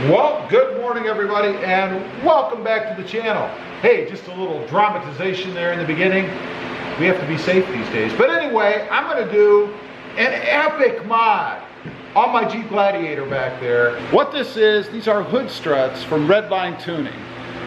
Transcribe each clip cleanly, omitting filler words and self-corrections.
Well, good morning everybody and welcome back to the channel. Hey, just a little dramatization there in the beginning. We have to be safe these days. But anyway, I'm going to do an epic mod on my Jeep Gladiator back there. What this is, these are hood struts from Redline Tuning.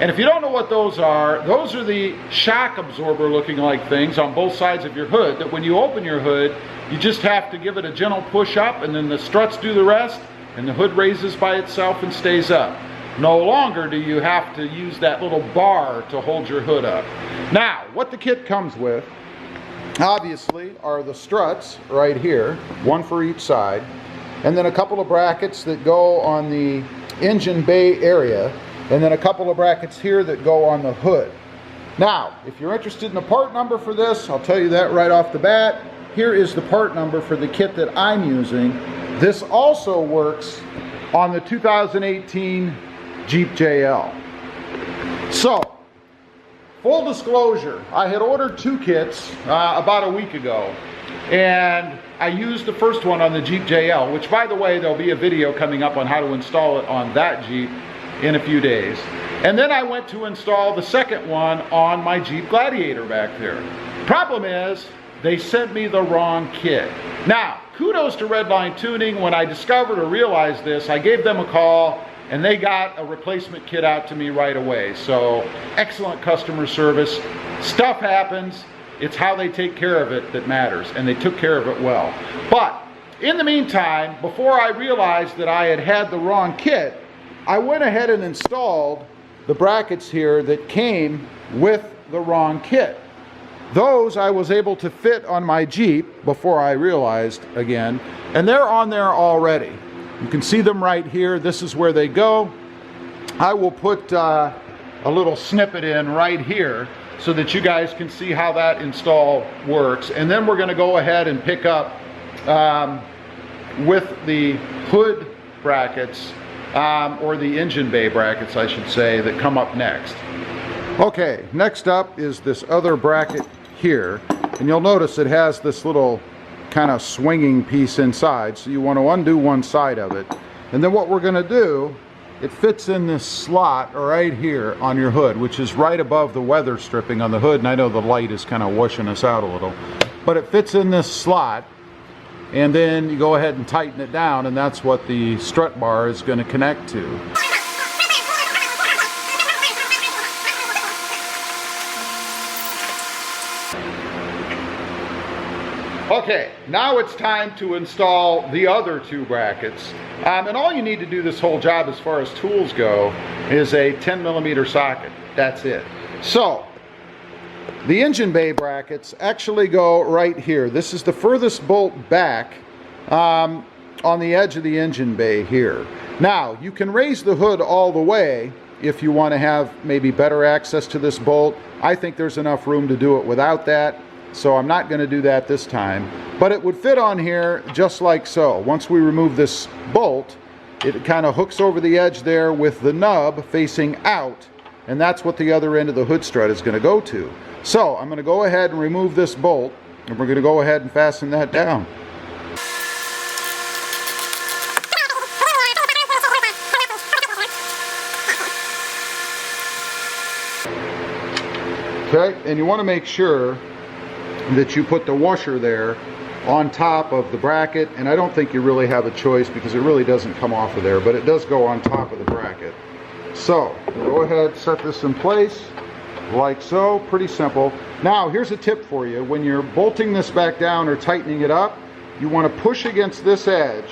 And if you don't know what those are the shock absorber looking like things on both sides of your hood that when you open your hood, you just have to give it a gentle push up and then the struts do the rest. And the hood raises by itself and stays up. No longer do you have to use that little bar to hold your hood up. Now, what the kit comes with, obviously, are the struts right here, one for each side, and then a couple of brackets that go on the engine bay area, and then a couple of brackets here that go on the hood. Now, if you're interested in the part number for this, I'll tell you that right off the bat. Here is the part number for the kit that I'm using. This also works on the 2018 Jeep JL. So, full disclosure, I had ordered two kits about a week ago, and I used the first one on the Jeep JL, which by the way, there'll be a video coming up on how to install it on that Jeep in a few days. And then I went to install the second one on my Jeep Gladiator back there. Problem is, they sent me the wrong kit. Now, kudos to Redline Tuning. When I discovered or realized this, I gave them a call and they got a replacement kit out to me right away. So, excellent customer service. Stuff happens. It's how they take care of it that matters, and they took care of it well. But, in the meantime, before I realized that I had the wrong kit, I went ahead and installed the brackets here that came with the wrong kit. Those I was able to fit on my Jeep before I realized again, and they're on there already. You can see them right here. This is where they go. I will put a little snippet in right here so that you guys can see how that install works. And then we're going to go ahead and pick up with the hood brackets, or the engine bay brackets I should say, that come up next. Okay, next up is this other bracket here, and you'll notice it has this little kind of swinging piece inside, so you want to undo one side of it, and then what we're going to do, it fits in this slot right here on your hood, which is right above the weather stripping on the hood, and I know the light is kind of washing us out a little, but it fits in this slot, and then you go ahead and tighten it down, and that's what the strut bar is going to connect to. Okay, now it's time to install the other two brackets. And all you need to do this whole job as far as tools go is a 10mm socket. That's it. So, the engine bay brackets actually go right here. This is the furthest bolt back on the edge of the engine bay here. Now, you can raise the hood all the way if you want to have maybe better access to this bolt. I think there's enough room to do it without that. So I'm not going to do that this time, but it would fit on here just like so. Once we remove this bolt, it kind of hooks over the edge there with the nub facing out, and that's what the other end of the hood strut is going to go to. So I'm going to go ahead and remove this bolt, and we're going to go ahead and fasten that down. Okay, and you want to make sure that you put the washer there on top of the bracket, and I don't think you really have a choice because it really doesn't come off of there, but it does go on top of the bracket. So go ahead, set this in place like so. Pretty simple. Now here's a tip for you. When you're bolting this back down or tightening it up, you want to push against this edge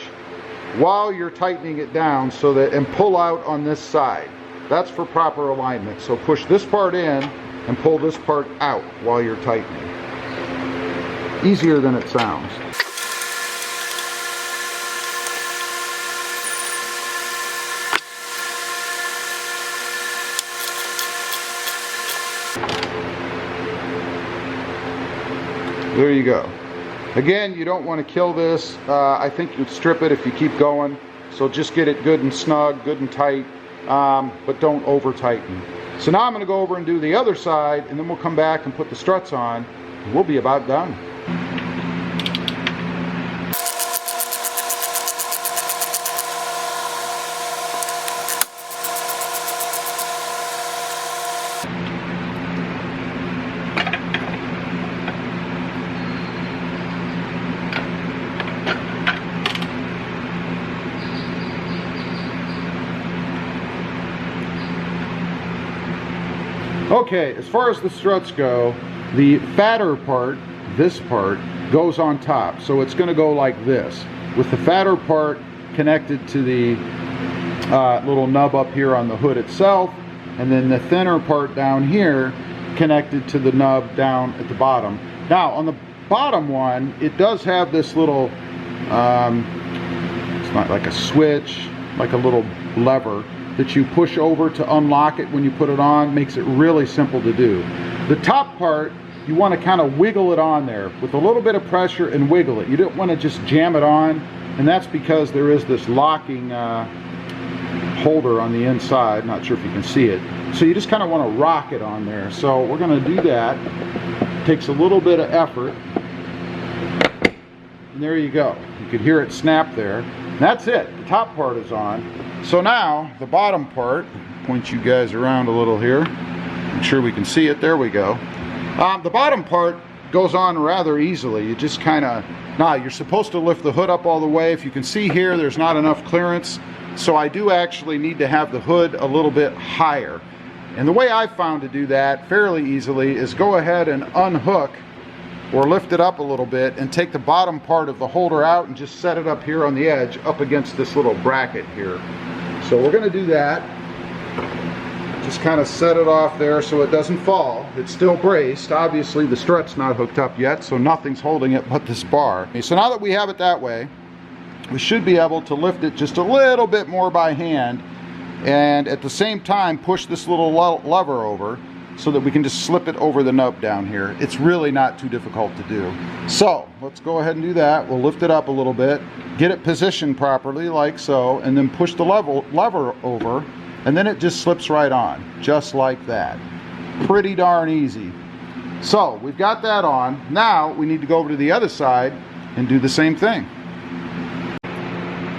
while you're tightening it down so that, and pull out on this side. That's for proper alignment. So push this part in and pull this part out while you're tightening. Easier than it sounds. There you go. Again, you don't want to kill this. I think you'd strip it if you keep going. So just get it good and snug, good and tight, but don't over tighten. So now I'm going to go over and do the other side, and then we'll come back and put the struts on. We'll be about done. Okay, as far as the struts go, the fatter part, this part, goes on top. So it's going to go like this, with the fatter part connected to the little nub up here on the hood itself, and then the thinner part down here connected to the nub down at the bottom. Now on the bottom one, it does have this little, it's not like a switch, like a little lever that you push over to unlock it when you put it on. Makes it really simple to do. The top part, you want to kind of wiggle it on there with a little bit of pressure and wiggle it. You don't want to just jam it on, and that's because there is this locking holder on the inside. Not sure if you can see it. So you just kind of want to rock it on there. So we're going to do that. It takes a little bit of effort. And there you go. You could hear it snap there. And that's it. The top part is on. So now the bottom part, point you guys around a little here. Make sure we can see it. There we go. The bottom part goes on rather easily. You just kind of, now you're supposed to lift the hood up all the way. If you can see here, there's not enough clearance. So I do actually need to have the hood a little bit higher. And the way I've found to do that fairly easily is go ahead and unhook or lift it up a little bit and take the bottom part of the holder out and just set it up here on the edge up against this little bracket here. So we're going to do that. Just kind of set it off there so it doesn't fall. It's still braced. Obviously the strut's not hooked up yet, so nothing's holding it but this bar. So now that we have it that way, we should be able to lift it just a little bit more by hand, and at the same time push this little lever over so that we can just slip it over the nub down here. It's really not too difficult to do. So let's go ahead and do that. We'll lift it up a little bit, get it positioned properly like so, and then push the lever over, and then it just slips right on, just like that. Pretty darn easy. So we've got that on. Now we need to go over to the other side and do the same thing.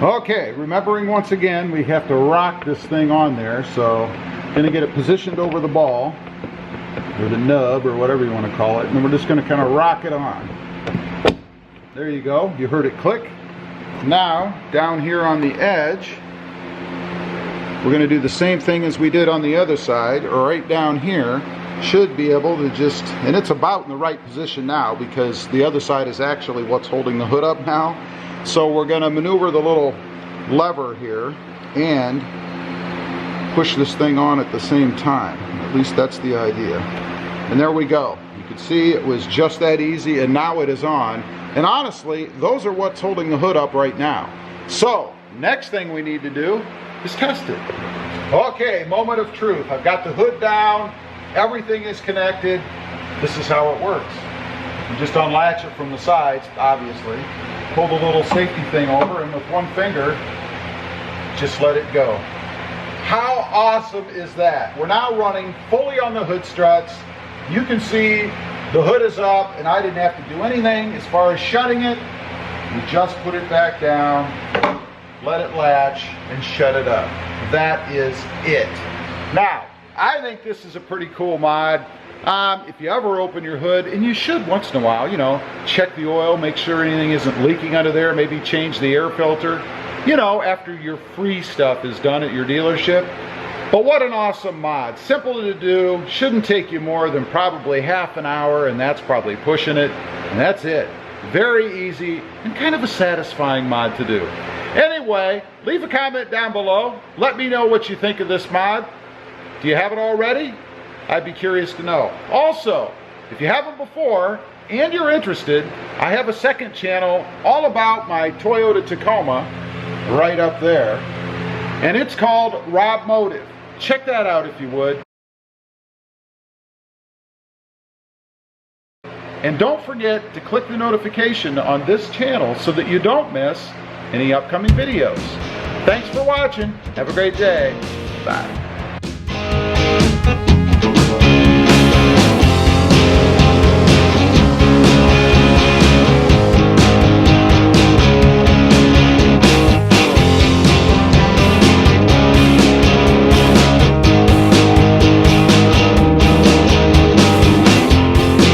Okay, remembering once again, we have to rock this thing on there. So going to get it positioned over the ball, or the nub, or whatever you want to call it, and then we're just going to kind of rock it on. There you go. You heard it click. Now, down here on the edge, we're going to do the same thing as we did on the other side, or right down here. Should be able to just, and it's about in the right position now because the other side is actually what's holding the hood up now. So we're going to maneuver the little lever here and push this thing on at the same time. At least that's the idea. And there we go. You can see it was just that easy, and now it is on. And honestly, those are what's holding the hood up right now. So next thing we need to do is test it. Okay, moment of truth. I've got the hood down. Everything is connected. This is how it works. You just unlatch it from the sides, obviously. Pull the little safety thing over, and with one finger, just let it go. How awesome is that? We're now running fully on the hood struts. You can see the hood is up, and I didn't have to do anything as far as shutting it. We just put it back down, let it latch, and shut it up. That is it. Now, I think this is a pretty cool mod. If you ever open your hood, and you should once in a while, you know, check the oil, make sure anything isn't leaking under there, maybe change the air filter, you know, after your free stuff is done at your dealership. But what an awesome mod. Simple to do, shouldn't take you more than probably half an hour, and that's probably pushing it, and that's it. Very easy and kind of a satisfying mod to do. Anyway, leave a comment down below. Let me know what you think of this mod. Do you have it already? I'd be curious to know. Also, if you haven't before and you're interested, I have a second channel all about my Toyota Tacoma right up there, and it's called Rob Motive. Check that out if you would. And don't forget to click the notification on this channel so that you don't miss any upcoming videos. Thanks for watching. Have a great day. Bye.